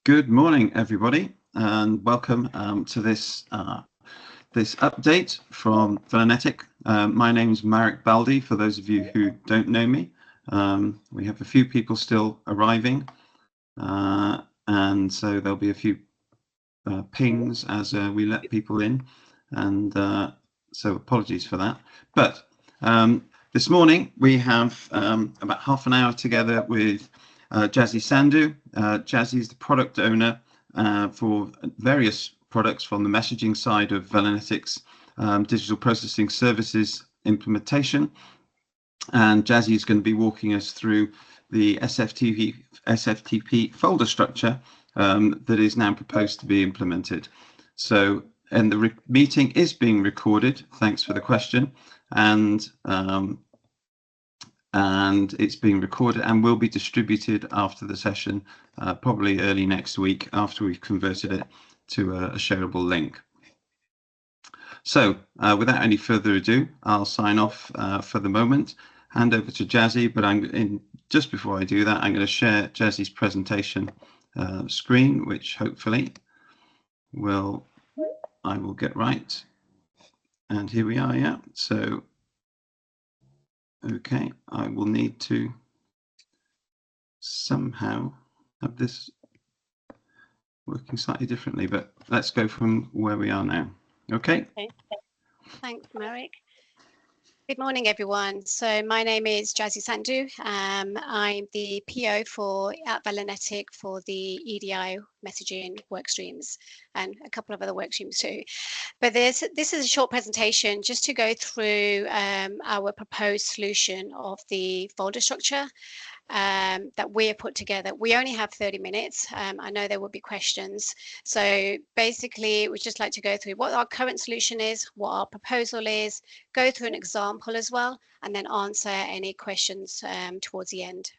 Good morning, everybody, and welcome to this update from Valenetic. My name is Marek Baldi, for those of you who don't know me. We have a few people still arriving, and so there'll be a few pings as we let people in, and so apologies for that. But this morning we have about half an hour together with Jazzy Sandhu. Jazzy is the product owner for various products from the messaging side of Valenetic's digital processing services implementation. And Jazzy is going to be walking us through the SFTP folder structure that is now proposed to be implemented. So, and the meeting is being recorded. Thanks for the question. And it's being recorded and will be distributed after the session, probably early next week after we've converted it to a shareable link. So without any further ado, I'll sign off for the moment, hand over to Jazzy, but just before I do that, I'm going to share Jazzy's presentation screen, which hopefully I will get right. And here we are, yeah. So okay, I will need to somehow have this working slightly differently, but let's go from where we are now. Okay. Thanks, Marek. Good morning, everyone. So my name is Jazzy Sandhu. I'm the PO at Valenetic for the EDI messaging work streams and a couple of other work streams too. But this is a short presentation just to go through our proposed solution of the folder structure that we have put together. We only have 30 minutes. I know there will be questions. So basically, we'd just like to go through what our current solution is, what our proposal is, go through an example as well, and then answer any questions towards the end.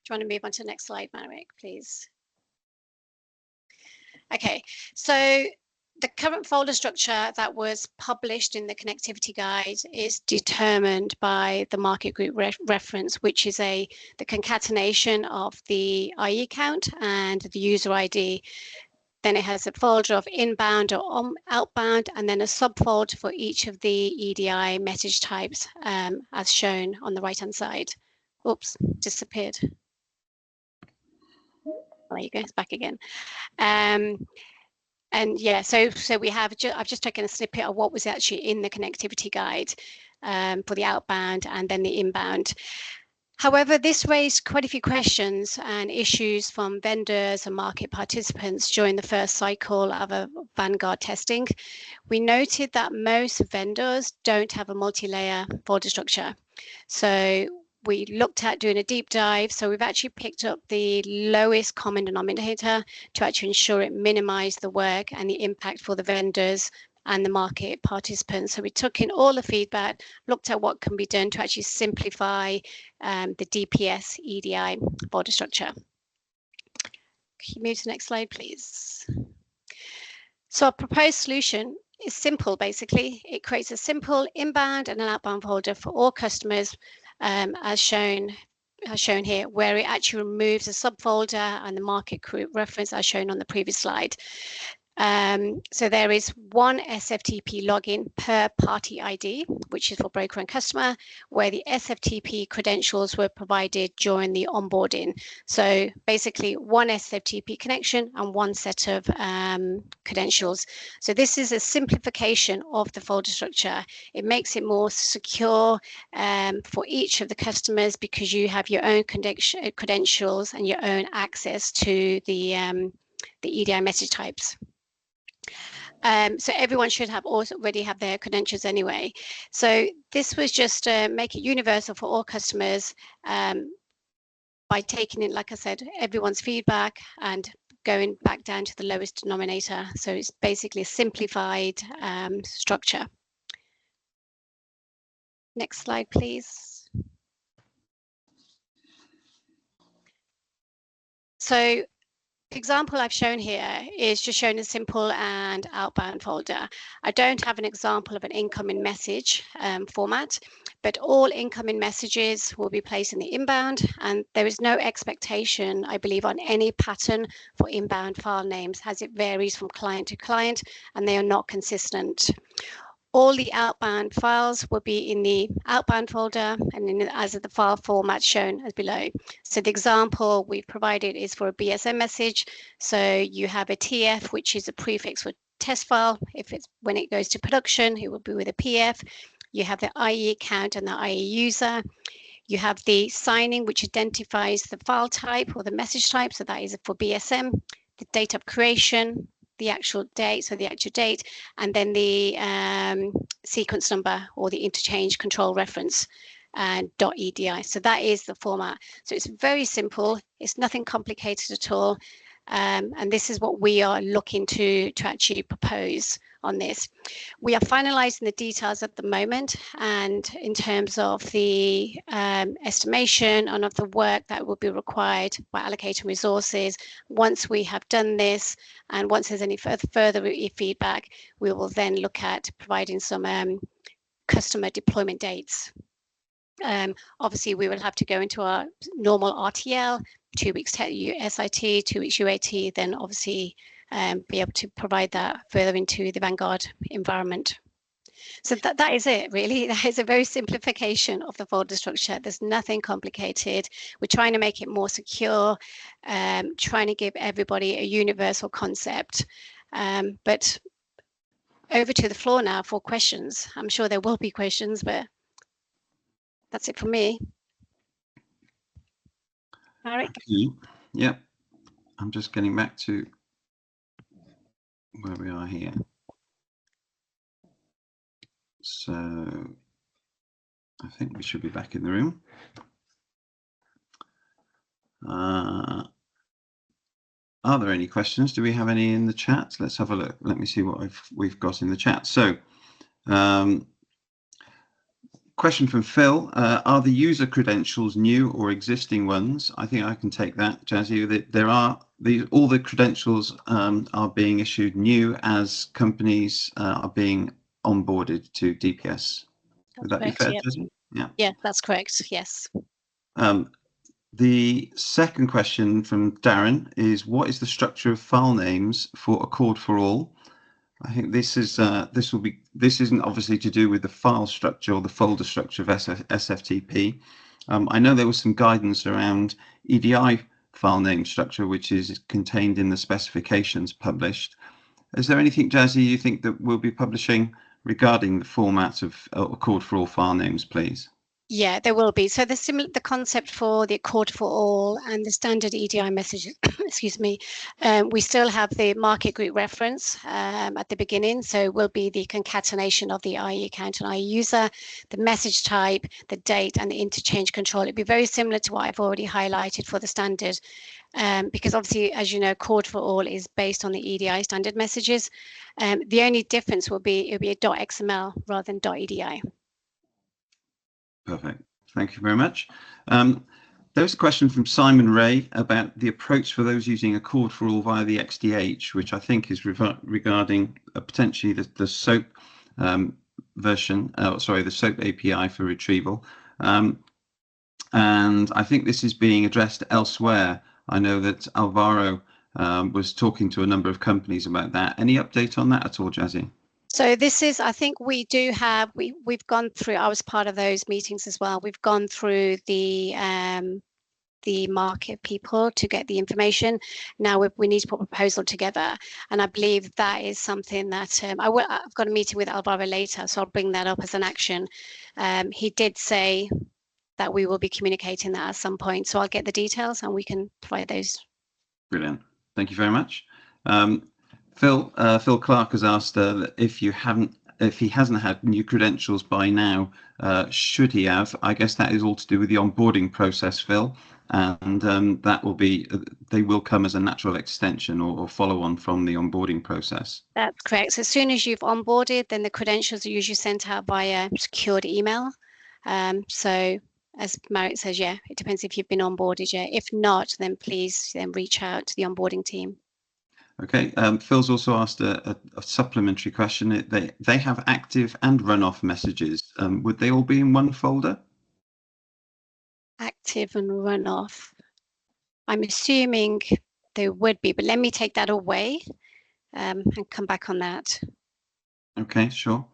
Do you want to move on to the next slide, Marek, please? Okay, so the current folder structure that was published in the connectivity guide is determined by the market group reference, which is the concatenation of the IE count and the user ID. Then it has a folder of inbound or outbound, and then a subfolder for each of the EDI message types, as shown on the right-hand side. Oops, disappeared. There you go, it's back again. And yeah, so we have, I've just taken a snippet of what was actually in the connectivity guide for the outbound and then the inbound. However, this raised quite a few questions and issues from vendors and market participants during the first cycle of a Vanguard testing. We noted that most vendors don't have a multi-layer folder structure. So we looked at doing a deep dive. So we've actually picked up the lowest common denominator to actually ensure it minimized the work and the impact for the vendors and the market participants. So we took in all the feedback, looked at what can be done to actually simplify the DPS EDI folder structure. Can you move to the next slide, please? So our proposed solution is simple, basically. It creates a simple inbound and an outbound folder for all customers, as shown here, where it actually removes a subfolder and the market group reference as shown on the previous slide. So there is one SFTP login per party ID, which is for broker and customer, where the SFTP credentials were provided during the onboarding. So basically one SFTP connection and one set of credentials. So this is a simplification of the folder structure. It makes it more secure for each of the customers because you have your own credentials and your own access to the EDI message types. So everyone should have already have their credentials anyway. So this was just make it universal for all customers by taking in, like I said, everyone's feedback and going back down to the lowest denominator. So it's basically a simplified structure. Next slide, please. So the example I've shown here is just showing a simple and outbound folder. I don't have an example of an incoming message format, but all incoming messages will be placed in the inbound, and there is no expectation, I believe, on any pattern for inbound file names, as it varies from client to client and they are not consistent. All the outbound files will be in the outbound folder and as the file format shown as below. So the example we've provided is for a BSM message. So you have a TF, which is a prefix for test file. If it's when it goes to production, it will be with a PF. You have the IE account and the IE user. You have the signing, which identifies the file type or the message type. So that is for BSM, the date of creation, the actual date, so the actual date, and then the sequence number or the interchange control reference and .edi. So that is the format. So it's very simple. It's nothing complicated at all. And this is what we are looking to actually propose on this. We are finalizing the details at the moment, and in terms of the estimation and of the work that will be required by allocating resources, once we have done this and once there's any further feedback, we will then look at providing some customer deployment dates. Obviously, we will have to go into our normal RTL, 2 weeks SIT, 2 weeks UAT, then obviously be able to provide that further into the Vanguard environment. So that is it, really. That is a very simplification of the folder structure. There's nothing complicated. We're trying to make it more secure, trying to give everybody a universal concept. But over to the floor now for questions. I'm sure there will be questions, but that's it for me. Marek? Yeah, I'm just getting back to where we are here. So I think we should be back in the room. Are there any questions? Do we have any in the chat? Let's have a look. Let me see what we've got in the chat. So question from Phil, are the user credentials new or existing ones? I think I can take that, Jazzy. There are all the credentials are being issued new as companies are being onboarded to DPS. Would that be fair, Jazzy? Yeah, that's correct. Yes. The second question from Darren is, what is the structure of file names for Accord for All? I think this isn't obviously to do with the file structure or the folder structure of SFTP. I know there was some guidance around EDI file name structure, which is contained in the specifications published. Is there anything, Jazzy, you think that we'll be publishing regarding the format of Accord for All file names, please? Yeah, there will be. So the concept for the Accord for All and the standard EDI messages, excuse me, we still have the market group reference at the beginning. So will be the concatenation of the IE account and IE user, the message type, the date, and the interchange control. It'd be very similar to what I've already highlighted for the standard, because obviously, as you know, Accord for All is based on the EDI standard messages. The only difference will be it'll be a .xml rather than .edi. Perfect. Thank you very much. There's a question from Simon Ray about the approach for those using Accord for All via the XDH, which I think is regarding potentially the SOAP version, the SOAP API for retrieval. And I think this is being addressed elsewhere. I know that Alvaro was talking to a number of companies about that. Any update on that at all, Jazzy? So this is, I think we do have, we've gone through, I was part of those meetings as well. We've gone through the market people to get the information. Now we need to put a proposal together. And I believe that is something that I've got a meeting with Alvaro later, so I'll bring that up as an action. He did say that we will be communicating that at some point. So I'll get the details and we can provide those. Brilliant. Thank you very much. Phil Clark has asked if he hasn't had new credentials by now, should he have? I guess that is all to do with the onboarding process, Phil, and that will be they will come as a natural extension or follow on from the onboarding process. That's correct. So as soon as you've onboarded, then the credentials are usually sent out via secured email. So as Marek says, yeah, it depends if you've been onboarded yet. If not, then please reach out to the onboarding team. Okay, Phil's also asked a supplementary question. They have active and runoff messages. Would they all be in one folder? Active and runoff. I'm assuming they would be, but let me take that away and come back on that. Okay, sure.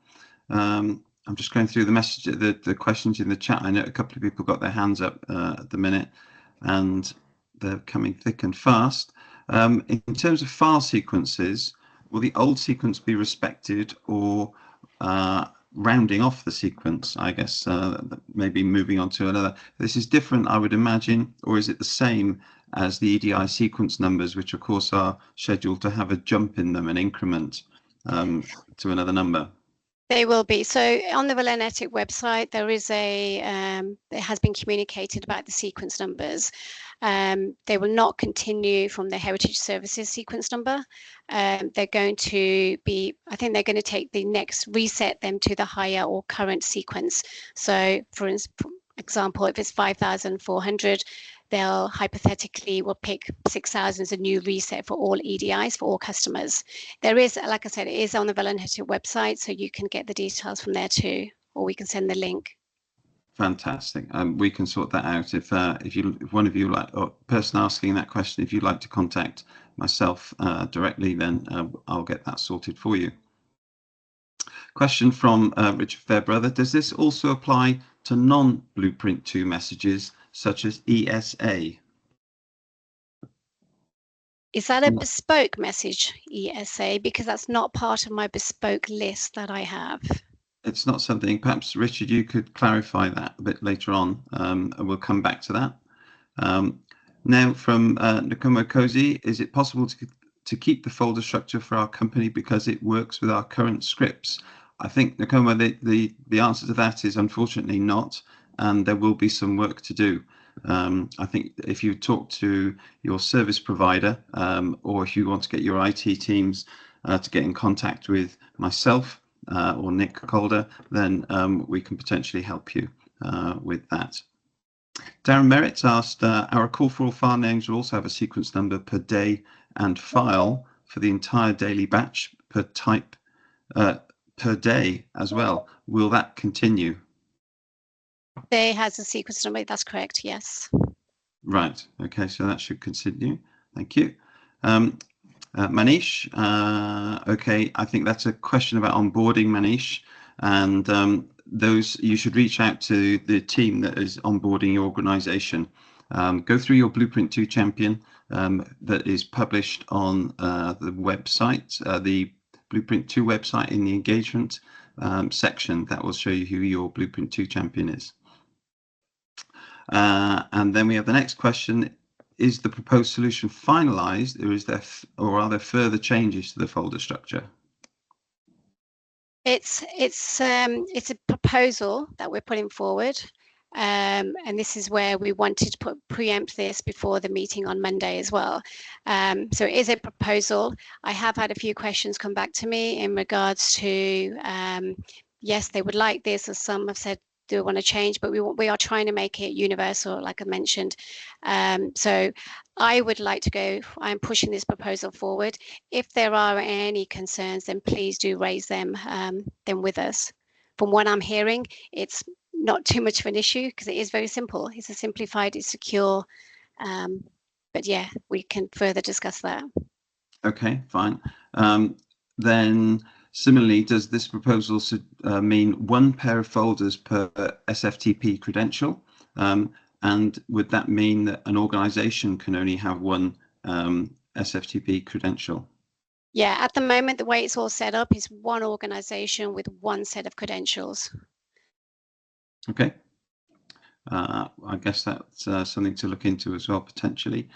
I'm just going through the questions in the chat. I know a couple of people got their hands up at the minute, and they're coming thick and fast. In terms of file sequences, will the old sequence be respected, or rounding off the sequence? I guess maybe moving on to another. This is different, I would imagine, or is it the same as the EDI sequence numbers, which of course are scheduled to have a jump in them, an increment to another number? They will be. So on the Valenetic website, there is it has been communicated about the sequence numbers. They will not continue from the Heritage Services sequence number. They're going to be, I think they're going to take the next, reset them to the higher or current sequence. So for example, if it's 5,400, they'll hypothetically will pick 6,000 as a new reset for all EDIs for all customers. There is, like I said, it is on the Valenetic website, so you can get the details from there too, or we can send the link. Fantastic. We can sort that out. If one of you, like, or person asking that question, if you'd like to contact myself directly, then I'll get that sorted for you. Question from Richard Fairbrother. Does this also apply to non-Blueprint 2 messages such as ESA? Is that a bespoke message, ESA? Because that's not part of my bespoke list that I have. It's not something, perhaps, Richard, you could clarify that a bit later on, and we'll come back to that. Now from Nakomo Kozi, is it possible to keep the folder structure for our company because it works with our current scripts? I think, Nakomo, the answer to that is unfortunately not, and there will be some work to do. I think if you talk to your service provider, or if you want to get your IT teams to get in contact with myself or Nick Calder, then we can potentially help you with that. Darren Merritt asked, our call for all file names will also have a sequence number per day and file for the entire daily batch per type per day as well. Will that continue? Day has a sequence number, that's correct, yes. Right, okay, so that should continue. Thank you. Manish, okay, I think that's a question about onboarding, Manish, and those, you should reach out to the team that is onboarding your organization. Go through your Blueprint 2 champion that is published on the website, the Blueprint 2 website, in the engagement section. That will show you who your Blueprint 2 champion is. And then we have the next question. Is the proposed solution finalized, or are there further changes to the folder structure? It's a proposal that we're putting forward, and this is where we wanted to preempt this before the meeting on Monday as well. So it is a proposal. I have had a few questions come back to me in regards to yes, they would like this, or some have said do want to change, but we are trying to make it universal, like I mentioned. So I would like to go, I'm pushing this proposal forward. If there are any concerns, then please do raise them with us. From what I'm hearing, it's not too much of an issue because it is very simple. It's a simplified, it's secure. But yeah, we can further discuss that. Okay, fine. Then similarly, does this proposal mean one pair of folders per SFTP credential? And would that mean that an organization can only have one SFTP credential? Yeah, at the moment, the way it's all set up is one organization with one set of credentials. Okay. I guess that's something to look into as well, potentially.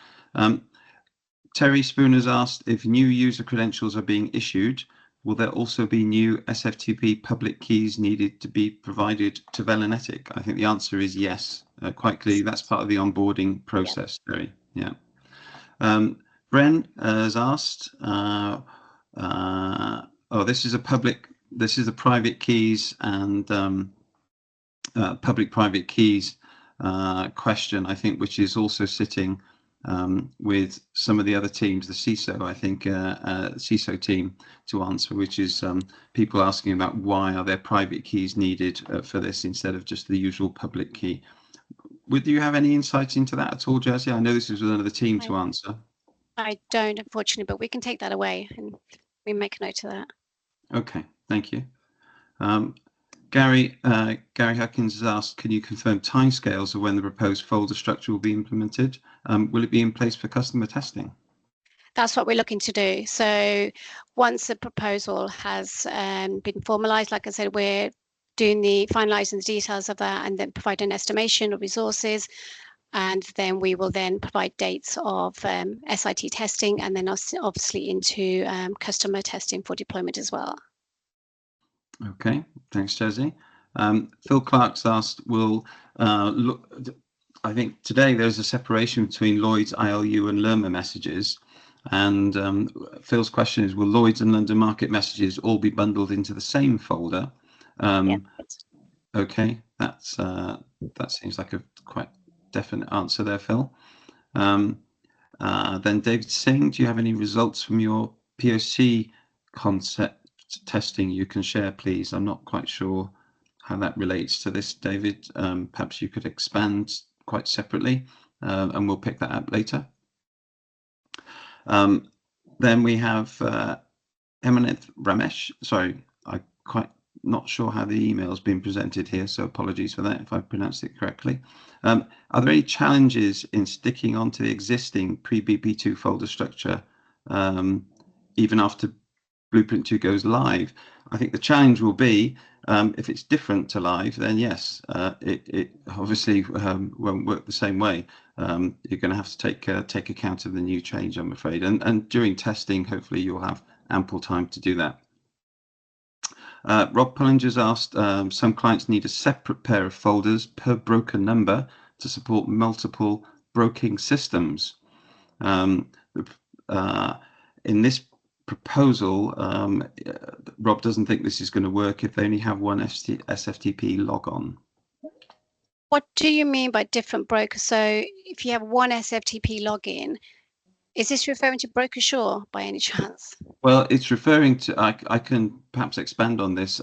Terry Spooner's asked, if new user credentials are being issued, will there also be new SFTP public keys needed to be provided to Valenetic? I think the answer is yes, quite clearly. That's part of the onboarding process, Terry. Yeah. Bren has asked, oh, this is a private keys and public-private keys question, I think, which is also sitting with some of the other teams, the CISO, I think, CISO team, to answer, which is people asking about why are there private keys needed for this instead of just the usual public key. Would you have any insights into that at all, Jazzy? I know this is with another team to answer. I don't, unfortunately, but we can take that away and we make a note of that. Okay, thank you. Gary Huckins has asked, can you confirm timescales of when the proposed folder structure will be implemented? Will it be in place for customer testing? That's what we're looking to do. So once the proposal has been formalised, like I said, we're doing the finalising the details of that and then provide an estimation of resources. And then we will then provide dates of SIT testing and then obviously into customer testing for deployment as well. Okay, thanks, Jazzy. Phil Clark's asked, I think today there's a separation between Lloyd's, ILU and Lerma messages. And Phil's question is, will Lloyd's and London Market messages all be bundled into the same folder? Yes. Okay, that seems like a quite definite answer there, Phil. Then David Singh, do you have any results from your POC concept testing you can share, please? I'm not quite sure how that relates to this, David. Perhaps you could expand quite separately, and we'll pick that up later. Then we have Eminent Ramesh. Sorry, I'm quite not sure how the email has been presented here, so apologies for that if I pronounced it correctly. Are there any challenges in sticking onto the existing pre-BP2 folder structure even after Blueprint 2 goes live? I think the challenge will be if it's different to live, then yes, it obviously won't work the same way. You're going to have to take account of the new change, I'm afraid. And during testing, hopefully you'll have ample time to do that. Rob Pullinger's asked, some clients need a separate pair of folders per broker number to support multiple broking systems. In this proposal, Rob doesn't think this is going to work if they only have one SFTP logon. What do you mean by different brokers? So if you have one SFTP login, is this referring to Brokersure by any chance? Well, it's referring to, I can perhaps expand on this.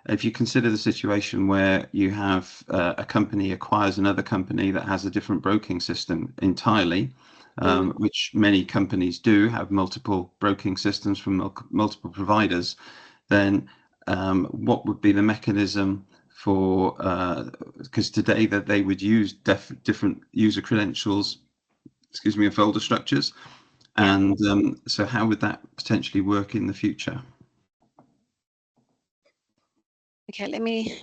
If you consider the situation where you have a company acquires another company that has a different broking system entirely, which many companies do have multiple broking systems from multiple providers, then what would be the mechanism for, because today that they would use different user credentials, and folder structures. And so how would that potentially work in the future? Okay, let me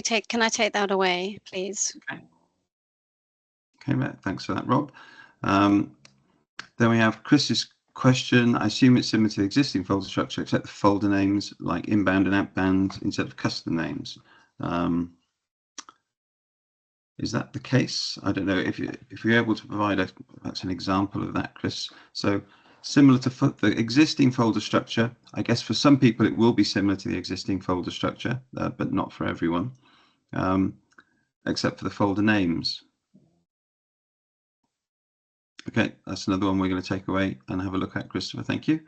take, can I take that away, please? Okay, thanks for that, Rob. Then we have Chris's question. I assume it's similar to the existing folder structure, except the folder names like inbound and outbound instead of custom names. Is that the case? I don't know if you're able to provide that's an example of that, Chris. So similar to the existing folder structure, I guess for some people it will be similar to the existing folder structure, but not for everyone, except for the folder names. Okay, that's another one we're going to take away and have a look at, Christopher. Thank you.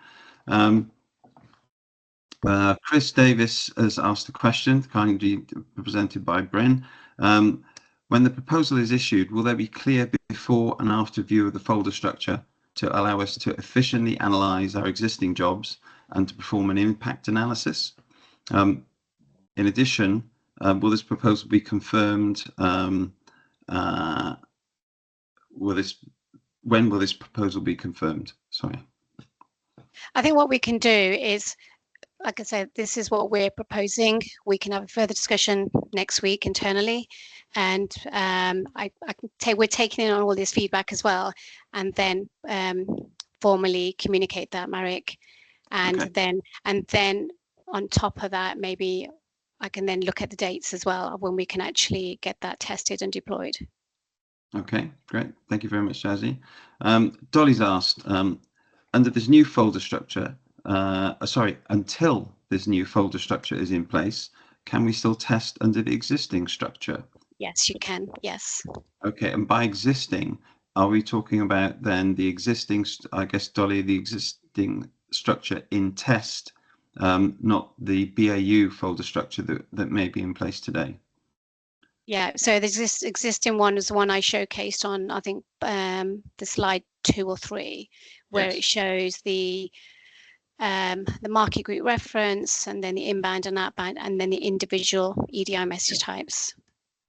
Chris Davis has asked a question, kindly presented by Bren. When the proposal is issued, will there be clear before and after view of the folder structure to allow us to efficiently analyze our existing jobs and to perform an impact analysis? In addition, will this proposal be confirmed? When will this proposal be confirmed? Sorry. I think what we can do is, like I said, this is what we're proposing. We can have a further discussion next week internally. And I can say we're taking in on all this feedback as well, and then formally communicate that, Marek. And then on top of that, maybe I can then look at the dates as well of when we can actually get that tested and deployed. Okay, great. Thank you very much, Jazzy. Dolly's asked, under this new folder structure, until this new folder structure is in place, can we still test under the existing structure? Yes, you can. Yes. Okay, and by existing, are we talking about then the existing, I guess, Dolly, the existing structure in test, not the BAU folder structure that may be in place today? Yeah, so the existing one is the one I showcased on, I think, the slide 2 or 3, where Yes. it shows the market group reference, and then the inbound and outbound, and then the individual EDI message types.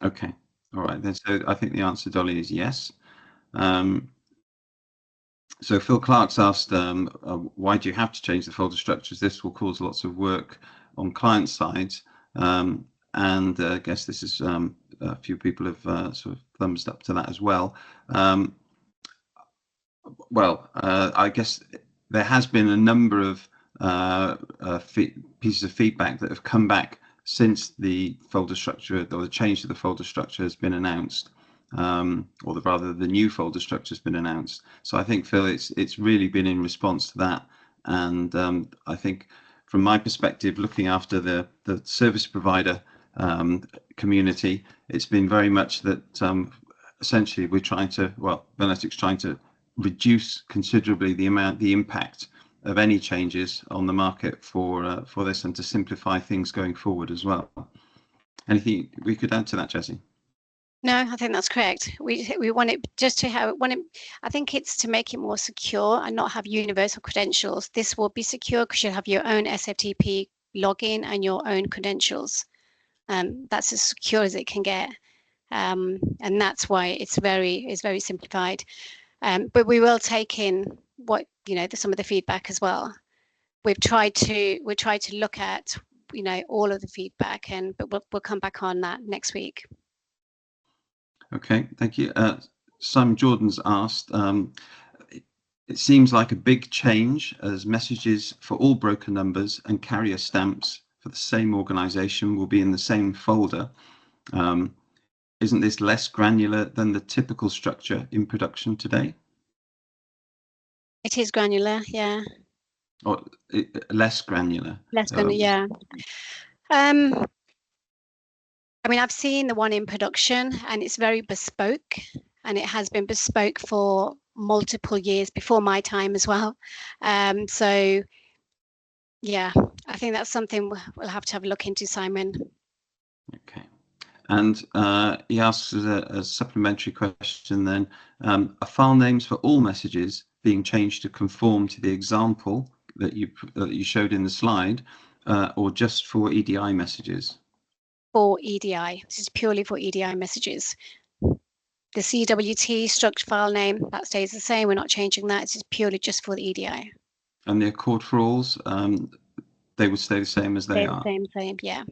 Okay. All right. Then, so I think the answer, Dolly, is yes. So Phil Clark's asked, why do you have to change the folder structures? This will cause lots of work on client sides. And I guess this is a few people have sort of thumbs up to that as well. I guess there has been a number of pieces of feedback that have come back since the folder structure, or the change to the folder structure, has been announced, or rather the new folder structure has been announced. So I think, Phil, it's really been in response to that, and I think from my perspective, looking after the service provider community, it's been very much that essentially we're trying to, well, Vernetic's trying to reduce considerably the impact of any changes on the market for this, and to simplify things going forward as well. Anything we could add to that, Jessie? No, I think that's correct. We want it just to have I think it's to make it more secure and not have universal credentials. This will be secure because you'll have your own SFTP login and your own credentials. That's as secure as it can get, and that's why it's very simplified. But we will take in what some of the feedback as well. We've tried to look at all of the feedback, but we'll come back on that next week. Okay, thank you. Simon Jordan's asked, it seems like a big change as messages for all broker numbers and carrier stamps for the same organization will be in the same folder. Isn't this less granular than the typical structure in production today? It is granular, yeah. Or less granular? Less granular, yeah. I mean, I've seen the one in production, and it's very bespoke, and it has been bespoke for multiple years before my time as well. So, yeah, I think that's something we'll have to have a look into, Simon. Okay. And he asks a supplementary question then, are file names for all messages being changed to conform to the example that you showed in the slide, or just for EDI messages? For EDI. This is purely for EDI messages. The CWT struct file name, that stays the same. We're not changing that. It's purely just for the EDI. And the accord for alls, they would stay the same as they are? Same, yeah.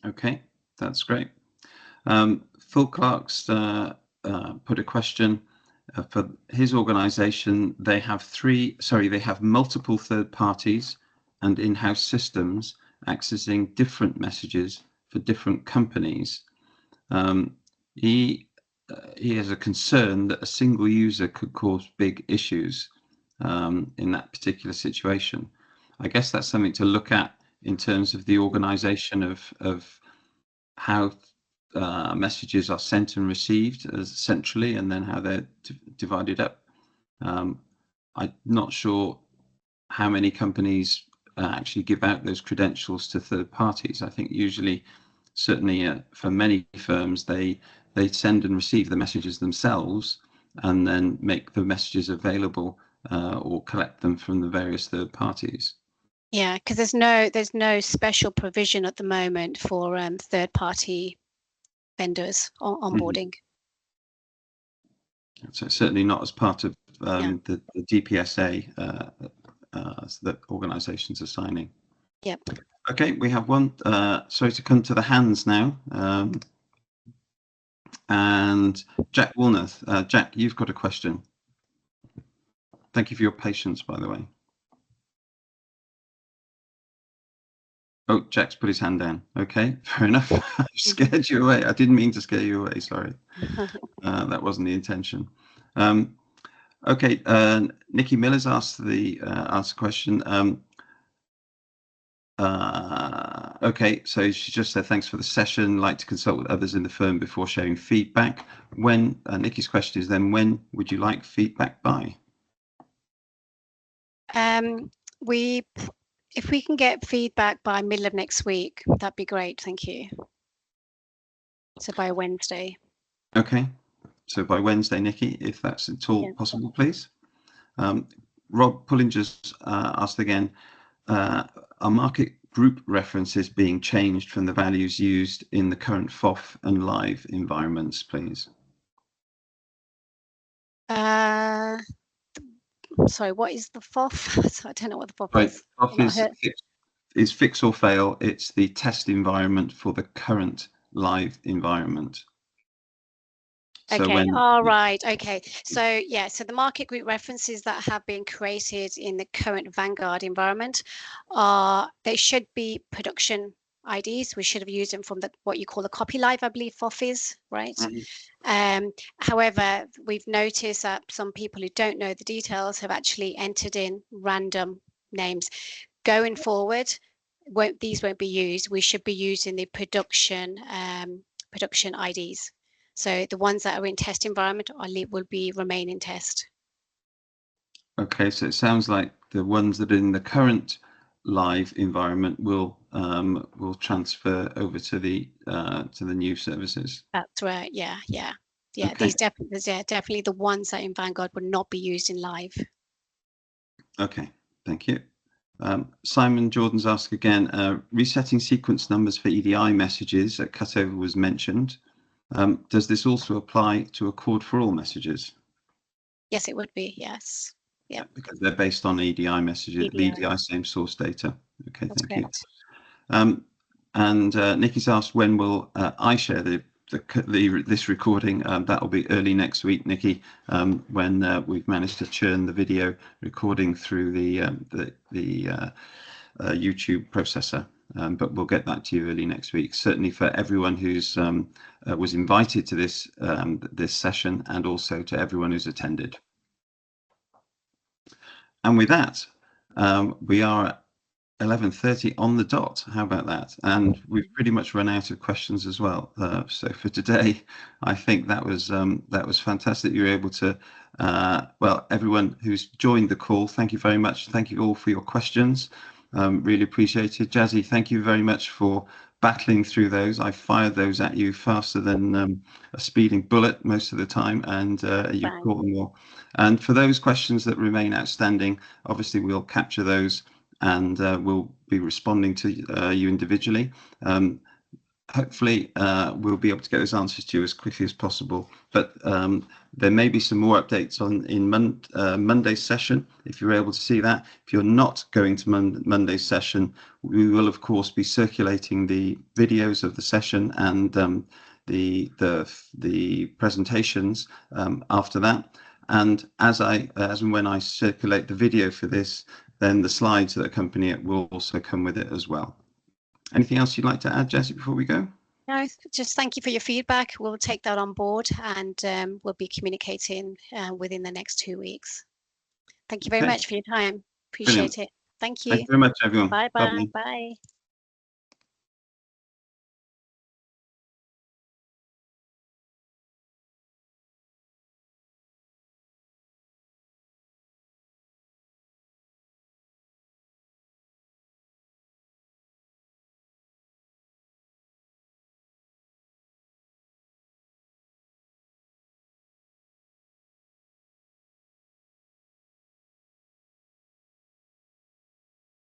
Okay, that's great. Phil Clark's put a question. For his organization, they have multiple third parties and in-house systems accessing different messages for different companies. He has a concern that a single user could cause big issues in that particular situation. I guess that's something to look at in terms of the organization of how messages are sent and received as centrally, and then how they're divided up. I'm not sure how many companies actually give out those credentials to third parties. I think usually, certainly for many firms, they send and receive the messages themselves, and then make the messages available or collect them from the various third parties. Yeah, because there's no special provision at the moment for third party vendors onboarding. So certainly not as part of the DPSA that organisations are signing. Yep. Okay, we have one. Sorry to come to the hands now. And Jack Woolnoth. Jack, you've got a question. Thank you for your patience, by the way. Oh, Jack's put his hand down. Okay, fair enough. I've scared you away. I didn't mean to scare you away. Sorry. That wasn't the intention. Okay, Nikki Miller's asked a question. Okay, so she just said, thanks for the session. Like to consult with others in the firm before sharing feedback. when Nikki's question is then, when would you like feedback by? If we can get feedback by middle of next week, that'd be great. Thank you. So by Wednesday. Okay, so by Wednesday, Nikki, if that's at all possible, please. Rob Pullinger's asked again, are market group references being changed from the values used in the current FOF and live environments, please? Sorry, what is the FOF? So I don't know what the FOF is. FOF is fix or fail. It's the test environment for the current live environment. Okay, all right, okay. So yeah, so the market group references that have been created in the current Vanguard environment they should be production IDs. We should have used them from what you call the copy live, I believe FOF is, right? Mm-hmm. However, we've noticed that some people who don't know the details have actually entered in random names. Going forward, these won't be used. We should be using the production IDs. So the ones that are in test environment will remain in test. Okay, so it sounds like the ones that are in the current live environment will transfer over to the new services. That's right. Yeah. Okay. These definitely the ones that in Vanguard would not be used in live. Okay, thank you. Simon Jordan's asked again, resetting sequence numbers for EDI messages at cutover was mentioned. Does this also apply to accord for all messages? Yes, it would be. Yes. Yeah, because they're based on EDI messages, the EDI same source data. Okay, that's thank correct. You. And Nikki's asked, when will I share this recording? That will be early next week, Nikki, when we've managed to churn the video recording through the YouTube processor. But we'll get that to you early next week. Certainly for everyone who's was invited to this this session, and also to everyone who's attended. And with that, we are at 11:30 on the dot. How about that? And we've pretty much run out of questions as well. So for today, I think that was fantastic. You were able to, well, everyone who's joined the call, thank you very much. Thank you all for your questions. Really appreciate it. Jazzy, thank you very much for battling through those. I fired those at you faster than a speeding bullet most of the time, and you caught them all. And for those questions that remain outstanding, obviously we'll capture those and we'll be responding to you individually. Hopefully we'll be able to get those answers to you as quickly as possible, but there may be some more updates in Monday's session, if you're able to see that. If you're not going to Monday's session, we will of course be circulating the videos of the session and the presentations after that. And as and when I circulate the video for this, then the slides that accompany it will also come with it as well. Anything else you'd like to add, Jessie, before we go? No, just thank you for your feedback. We'll take that on board, and we'll be communicating within the next 2 weeks. Thank you very much for your time. Appreciate it. Thank you. Thank you very much, everyone. Bye-bye. Bye.